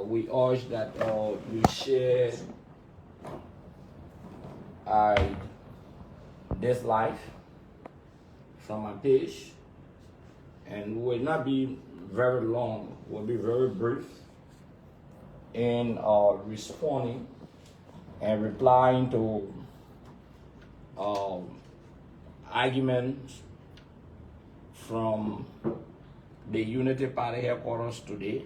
we urge that you share this live from my page, and will not be very long, will be very brief in responding and replying to arguments from the Unity Party headquarters today.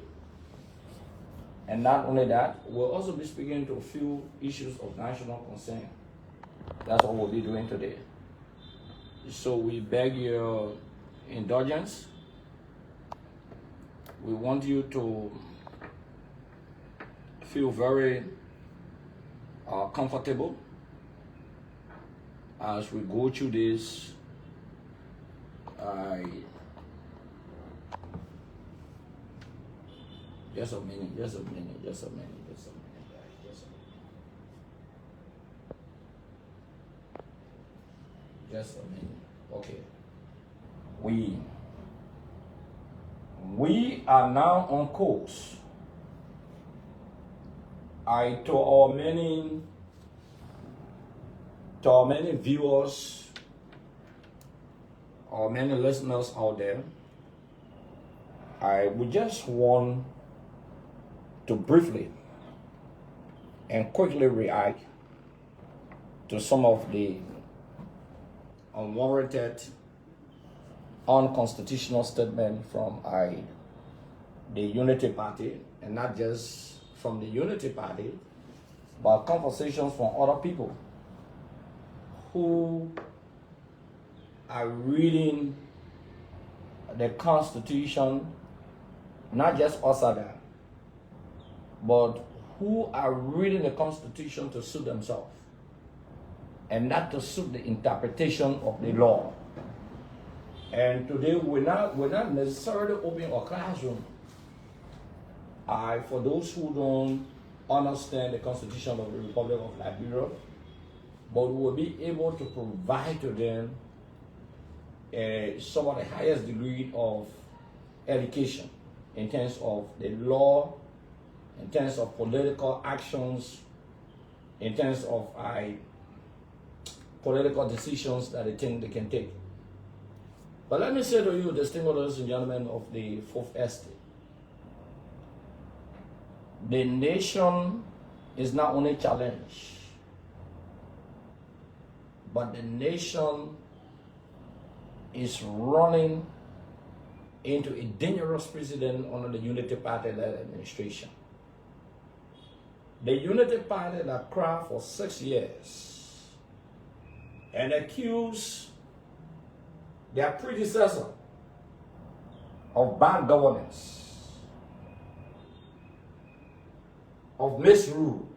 And not only that, we'll also be speaking to a few issues of national concern. That's what we'll be doing today. So we beg your indulgence. We want you to feel very comfortable as we go through this. Just a minute, guys, just a minute. Okay. We are now on course. To our many viewers or many listeners out there, I would just want to briefly and quickly react to some of the unwarranted, unconstitutional statement from the Unity Party, and not just from the Unity Party, but conversations from other people who are reading the Constitution, not just Osada, but who are reading the Constitution to suit themselves and not to suit the interpretation of the law. And today we're not necessarily opening a classroom for those who don't understand the Constitution of the Republic of Liberia, but we will be able to provide to them some of the highest degree of education in terms of the law, in terms of political actions, in terms of political decisions that they think they can take. But let me say to you, distinguished ladies and gentlemen of the Fourth Estate, the nation is not only challenged, but the nation is running into a dangerous precedent under the Unity Party-led administration. The Unity Party that cried for 6 years and accused their predecessor of bad governance, of misrule,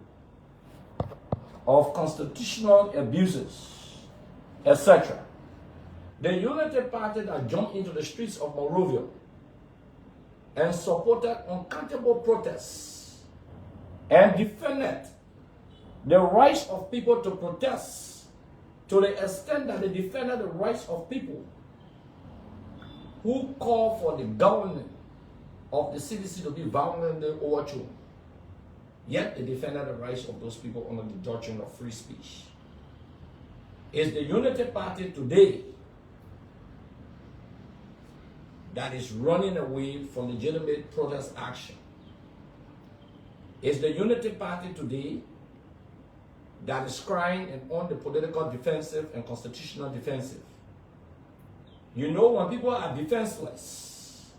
of constitutional abuses, etc. The Unity Party that jumped into the streets of Monrovia and supported uncountable protests and defended the rights of people to protest to the extent that they defended the rights of people who call for the government of the CDC to be violently overthrown. Yet they defended the rights of those people under the doctrine of free speech. Is the Unity Party today that is running away from legitimate protest action? Is the Unity Party today that is crying and on the political defensive and constitutional defensive? You know, when people are defenseless,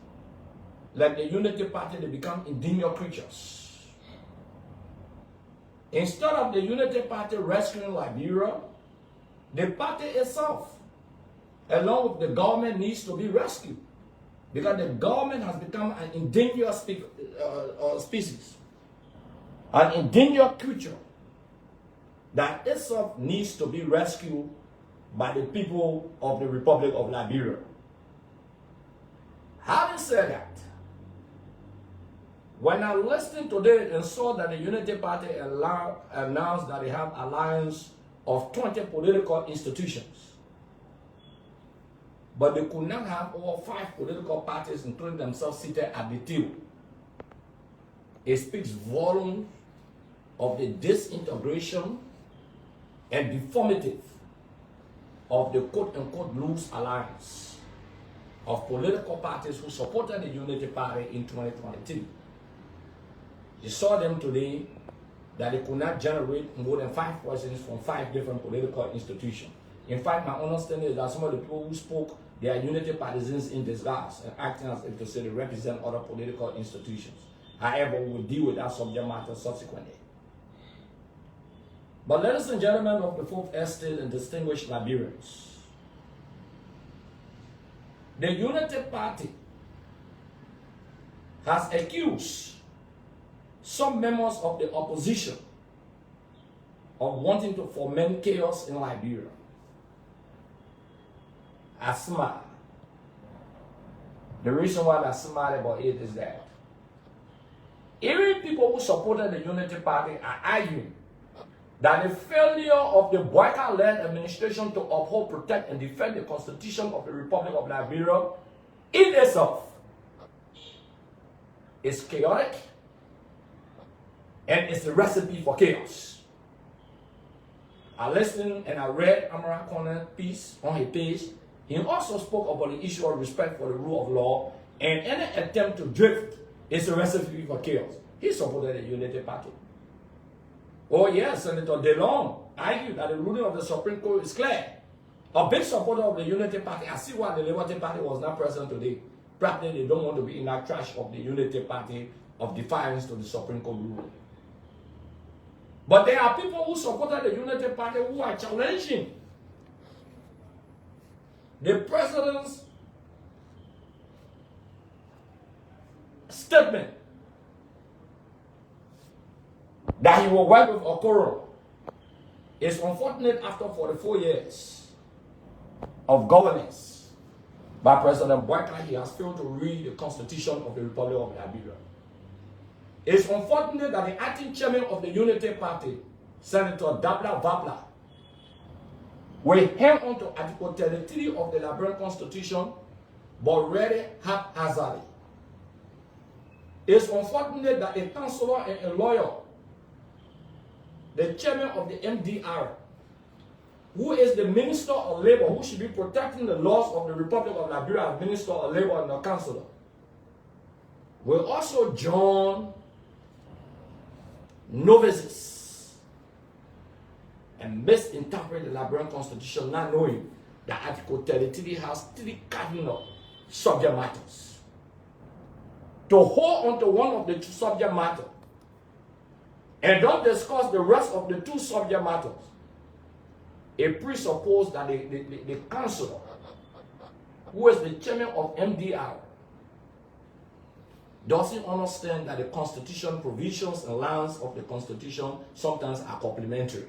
like the Unity Party, they become indigenous creatures. Instead of the Unity Party rescuing Liberia, the party itself, along with the government, needs to be rescued, because the government has become an endangered species, an endangered creature that itself needs to be rescued by the people of the Republic of Liberia. Having said that, when I listened today and saw that the Unity Party announced that they have alliance of 20 political institutions, but they could not have all 5 political parties, including themselves, seated at the table. It speaks volumes of the disintegration and deformity of the quote-unquote loose alliance of political parties who supported the Unity Party in 2023. You saw them today that they could not generate more than 5 persons from 5 different political institutions. In fact, my understanding is that some of the people who spoke, they are Unity partisans in disguise and acting as if to say they represent other political institutions. However, we will deal with that subject matter subsequently. But ladies and gentlemen of the Fourth Estate and distinguished Liberians, the Unity Party has accused some members of the opposition of wanting to foment chaos in Liberia. Asma. The reason why I'm smart about it is that even people who supported the Unity Party are arguing that the failure of the Boyka-led administration to uphold, protect, and defend the Constitution of the Republic of Liberia in itself is chaotic and it's a recipe for chaos. I listened and I read Amara Corner's piece on his page. He also spoke about the issue of respect for the rule of law, and any attempt to drift is a recipe for chaos. He supported the Unity Party. Oh yes, Senator DeLong argued that the ruling of the Supreme Court is clear. A big supporter of the Unity Party. I see why the Liberty Party was not present today. Probably they don't want to be in that trash of the Unity Party of defiance to the Supreme Court ruling. But there are people who supported the Unity Party who are challenging the president's statement that he will work with Acarous. It's unfortunate after 44 years of governance by President Boyka, he has failed to read the Constitution of the Republic of Liberia. It's unfortunate that the acting chairman of the Unity Party, Senator Dabla Vapla, will hang on to Article 33 of the Liberian Constitution, but read it haphazardly. It's unfortunate that a counselor and a lawyer, the chairman of the MDR, who is the Minister of Labor, who should be protecting the laws of the Republic of Liberia as Minister of Labor and the counselor, will also join novices and misinterpret the Liberian Constitution, not knowing that Article 33 has 3 cardinal subject matters. To hold on to one of the 2 subject matters and don't discuss the rest of the 2 subject matters, it presupposes that the councillor, who is the chairman of MDR, doesn't understand that the Constitution provisions and lines of the Constitution sometimes are complementary.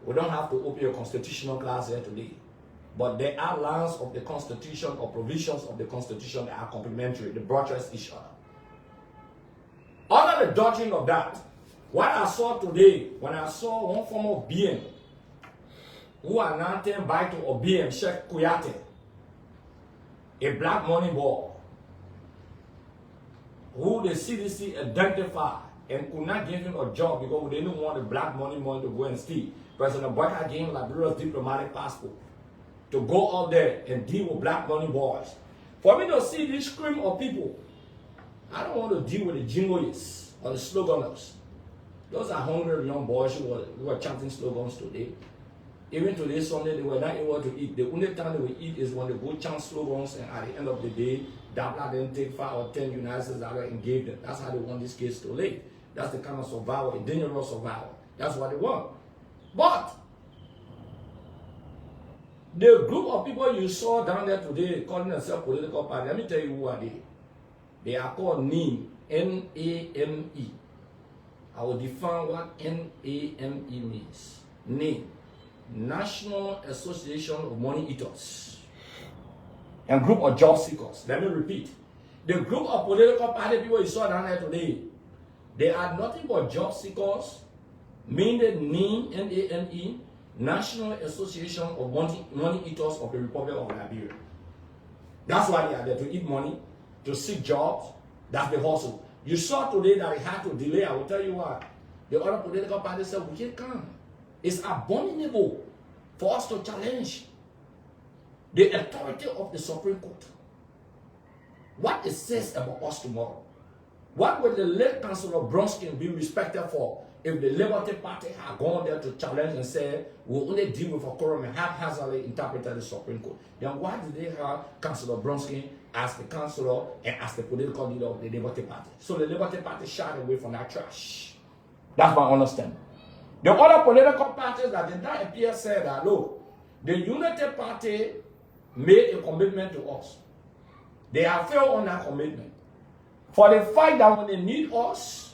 We don't have to open a constitutional class here today, but there are lines of the Constitution or provisions of the Constitution that are complementary, they buttress each other. Under the doctrine of that, what I saw today, when I saw one form of being who are now taken back to Obiem Sheikh Kuyate, a black money boy, who the CDC identified and could not give him a job because they didn't want the black money to go and steal. President Boyka gave him Liberia's diplomatic passport to go out there and deal with black money boys. For me to see this scream of people, I don't want to deal with the jingoists or the sloganers. Those are hungry young boys who are chanting slogans today. Even today, Sunday, they were not able to eat. The only time they will eat is when they go chant slogans, and at the end of the day, Dabla then take 5 or 10 United States and gave them. That's how they want this case to live. That's the kind of survival, a dangerous survival. That's what they want. But the group of people you saw down there today calling themselves political party, let me tell you who are they. They are called NAME, N-A-M-E. I will define what N-A-M-E means. NAME, National Association of Money Eaters, and group of job seekers. Let me repeat. The group of political party people you saw down there today, they are nothing but job seekers, meaning NAME, N-A-M-E, National Association of Money Eaters of the Republic of Liberia. That's why they are there, to eat money, to seek jobs. That's the hustle. You saw today that it had to delay. I will tell you why. The other political parties said, we can't come. It's abominable for us to challenge the authority of the Supreme Court. What it says about us tomorrow. What would the late Councillor Bronskin be respected for if the Liberty Party had gone there to challenge and say, we'll only deal with a quorum and haphazardly interpreted the Supreme Court? Then why did they have Councillor Bronskin as the councillor and as the political leader of the Liberty Party? So the Liberty Party shied away from that trash. That's my understanding. The other political parties that did not appear said that, look, the Unity Party made a commitment to us. They have failed on that commitment. For the fact that when they need us,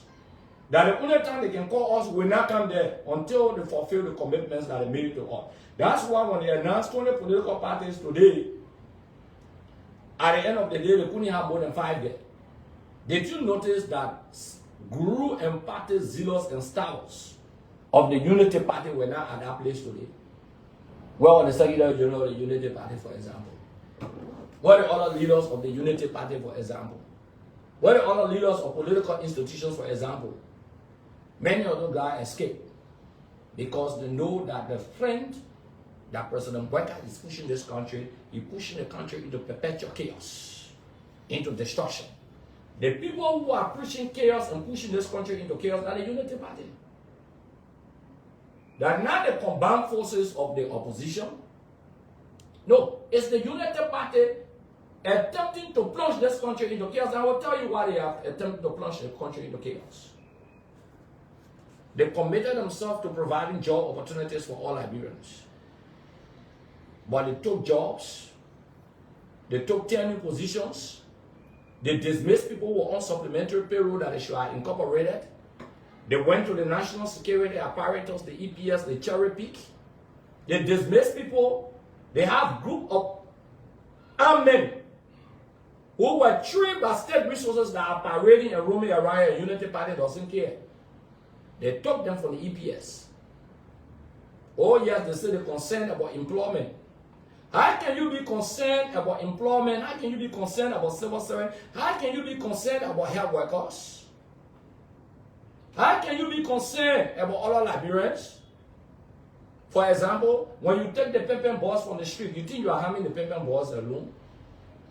that the only time they can call us will not come there until they fulfill the commitments that they made to us. That's why when they announced 20 political parties today, at the end of the day, they couldn't have more than 5 there. Did you notice that Guru and Party zealous and stars of the Unity Party were not at that place today? Well, the Secretary General of the Unity Party, for example. What are the other leaders of the Unity Party, for example? What are the other leaders of political institutions, for example? Many of those guys escape because they know that the friend that President Boyka is pushing this country, he's pushing the country into perpetual chaos, into destruction. The people who are pushing chaos and pushing this country into chaos are the Unity Party. They are not the combined forces of the opposition. No, it's the Unity Party attempting to plunge this country into chaos. I will tell you why they have attempted to plunge the country into chaos. They committed themselves to providing job opportunities for all Liberians. But they took jobs, they took tenure positions, they dismissed people who were on supplementary payroll that they should have incorporated. They went to the national security apparatus, the EPS, they cherry pick. They dismissed people. They have group of armed men who were trained by state resources that are parading and roaming around. A Unity Party doesn't care. They took them from the EPS. Oh yes, they say they're concerned about employment. How can you be concerned about employment? How can you be concerned about civil servants? How can you be concerned about health workers? How can you be concerned about other Liberians? For example, when you take the pimping boys from the street, you think you are harming the pimping boys alone?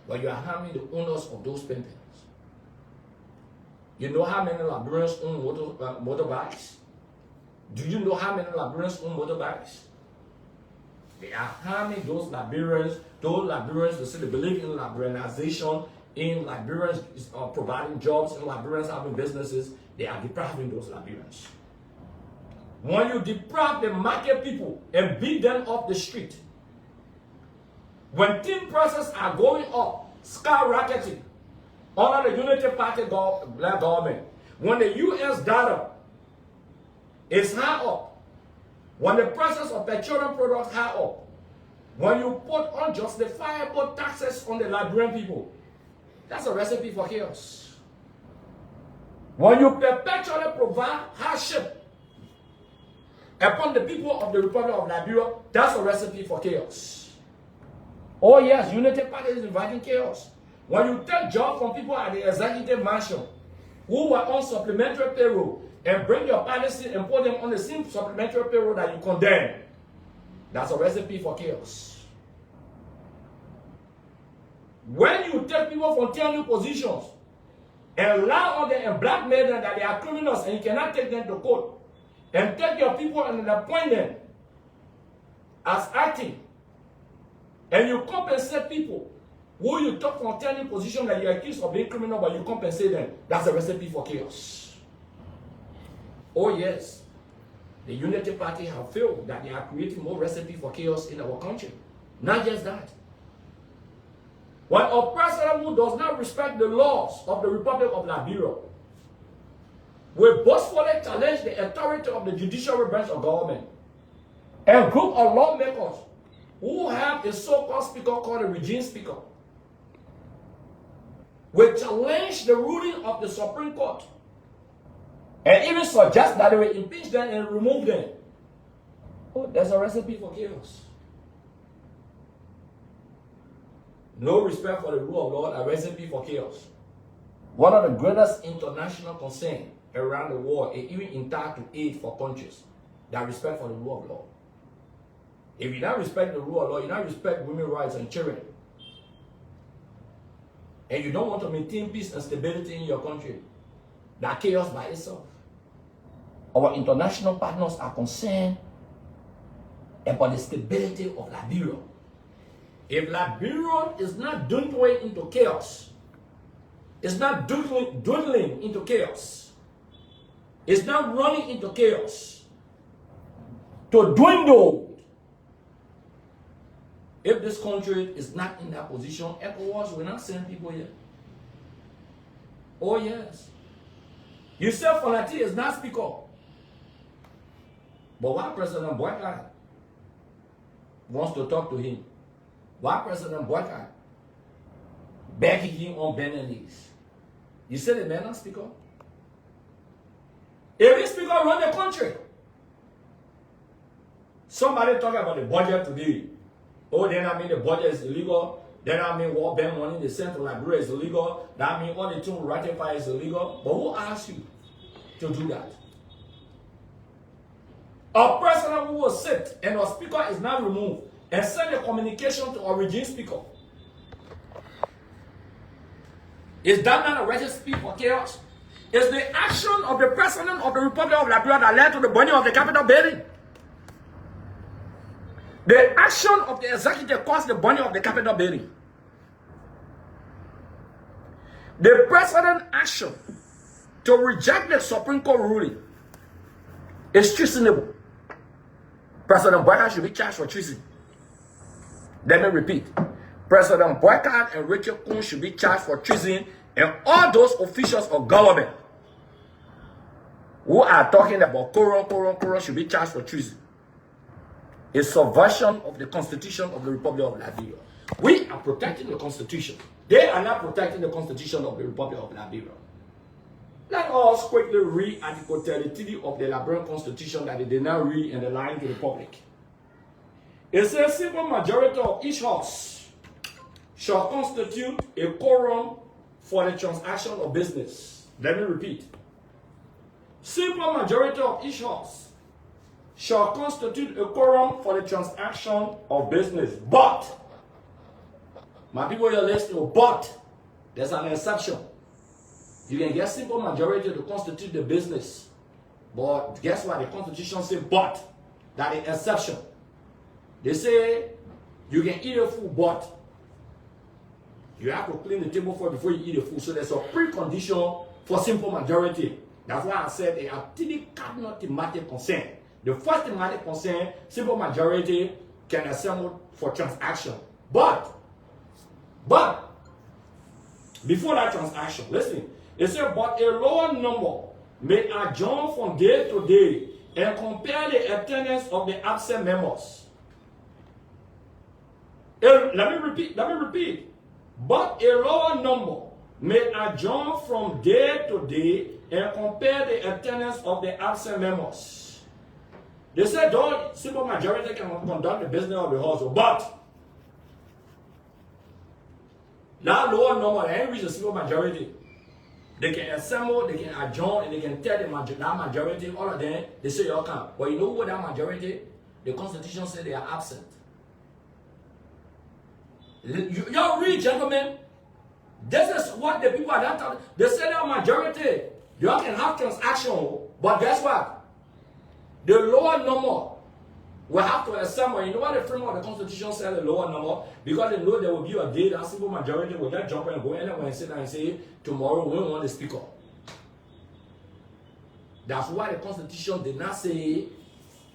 But you are harming the owners of those pimpings. You know how many Liberians own motorbikes? Do you know how many Liberians own motorbikes? They are harming those Liberians that say they believe in Liberianization, in Liberians providing jobs, in Liberians having businesses. They are depriving those Liberians. When you deprive the market people and beat them off the street, when tin prices are going up, skyrocketing, under the Unity Party black government, when the US data is high up, when the prices of petroleum products high up, when you put unjustifiable taxes on the Liberian people, that's a recipe for chaos. When you perpetually provide hardship upon the people of the Republic of Liberia, that's a recipe for chaos. Oh yes, Unity Party is inviting chaos. When you take jobs from people at the executive mansion who were on supplementary payroll and bring your policy and put them on the same supplementary payroll that you condemn, that's a recipe for chaos. When you take people from tenure positions and lie on them and blackmail them that they are criminals and you cannot take them to court, and take your people and appoint them as acting, and you compensate people who you took from tenure position that you are accused of being criminal, but you compensate them, that's a recipe for chaos. Oh yes, the Unity Party have failed that they are creating more recipe for chaos in our country. Not just that. When a president who does not respect the laws of the Republic of Liberia will boastfully challenge the authority of the judicial branch of government, a group of lawmakers who have a so-called speaker called a regime speaker will challenge the ruling of the Supreme Court and even suggest that they will impeach them and remove them. Oh, there's a recipe for chaos. No respect for the rule of law, a recipe for chaos. One of the greatest international concerns around the world is even entitled to aid for countries that respect for the rule of law. If you don't respect the rule of law, you don't respect women's rights and children, and you don't want to maintain peace and stability in your country, that chaos by itself. Our international partners are concerned about the stability of Liberia. If Liberia is not dwindling into chaos, it's not dwindling into chaos, it's not running into chaos, to dwindle. If this country is not in that position, Acarous will not send people here. Oh yes. You say Fonati is not speaker. But why President Boycott wants to talk to him? Why President Boycott begging him on bending knees? You say the man not speaker? If this speaker run the country, somebody talking about the budget today. Oh, then I mean the budget is illegal. Then I mean World Bank money they send to Liberia is illegal. That means all the things ratify is illegal. But who asked you to do that? A president who was sit and a speaker is now removed and send a communication to a regime speaker. Is that not a recipe for chaos? Is the action of the president of the Republic of Liberia that led to the burning of the Capitol building? The action of the executive caused the burning of the Capitol building. The president's action to reject the Supreme Court ruling is treasonable. President Boycott should be charged for treason. Let me repeat. President Boycott and Rachel Kuhn should be charged for treason, and all those officials of government who are talking about quorum should be charged for treason. A subversion of the Constitution of the Republic of Liberia. We are protecting the Constitution. They are not protecting the Constitution of the Republic of Liberia. Let us quickly read Article 33 of the Liberian Constitution that they did not read in the line to the public. It says, simple majority of each house shall constitute a quorum for the transaction of business. Let me repeat. Simple majority of each house shall constitute a quorum for the transaction of business. But, my people here listening, but there's an exception. You can get simple majority to constitute the business. But guess what? The Constitution says but. That is exception. They say you can eat a food, but you have to clean the table before you eat the food. So there's a precondition for simple majority. That's why I said there are three cardinal thematic concerns. The first thematic concern, simple majority can assemble for transaction. But, before that transaction, listen, it said, but a lower number may adjourn from day to day and compare the attendance of the absent members. Let me repeat. But a lower number may adjourn from day to day and compare the attendance of the absent members. They said, don't simple majority can conduct the business of the household, but that lower number, they ain't reach the simple majority. They can assemble, they can adjourn, and they can tell that majority, all of them, they say you come. But you know what that majority? The Constitution says they are absent. Y'all read, gentlemen. This is what the people are that time. They say that majority. Y'all can have transaction, but guess what? The lower number will have to assemble. You know what the framework of the Constitution says, the lower number? Because they know there will be a day that simple majority will just jump and go anywhere and sit down and say, tomorrow we want the speaker. That's why the Constitution did not say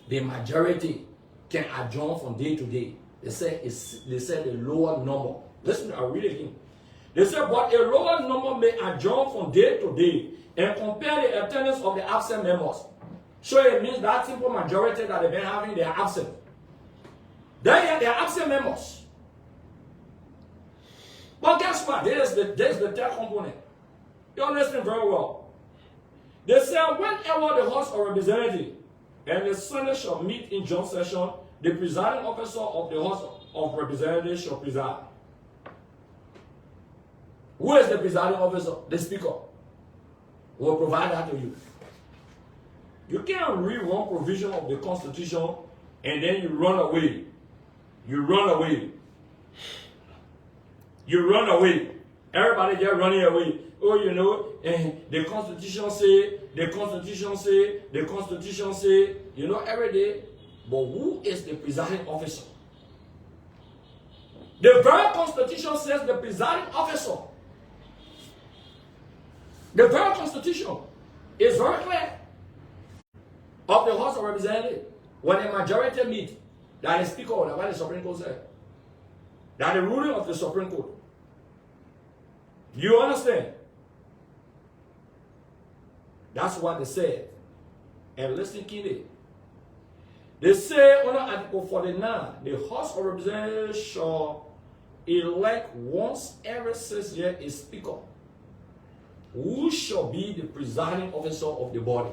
the majority can adjourn from day to day. They said the lower number. Listen, I'll read it again. They said, but a lower number may adjourn from day to day and compare the attendance of the absent members. So it means that simple majority that they've been having, they are absent. They are absent members. But guess what? There's the third component. You're listening very well. They say, whenever the House of Representatives and the Senate shall meet in joint session, the presiding officer of the House of Representatives shall preside. Who Who is the presiding officer? The speaker. Will provide that to you. You can't read one provision of the Constitution and then you run away. You run away. You run away. Everybody just running away. Oh, you know, the Constitution say, the Constitution say, the Constitution say, you know, every day. But who is the presiding officer? The very Constitution says the presiding officer. The very Constitution is very clear. Of the House of Representatives, when a majority meet, that is speaker, that's what the Supreme Court said. That the ruling of the Supreme Court. You understand? That's what they said. And listen keenly. They say under Article 49, the House of Representatives shall elect once every 6 years a speaker, who shall be the presiding officer of the body.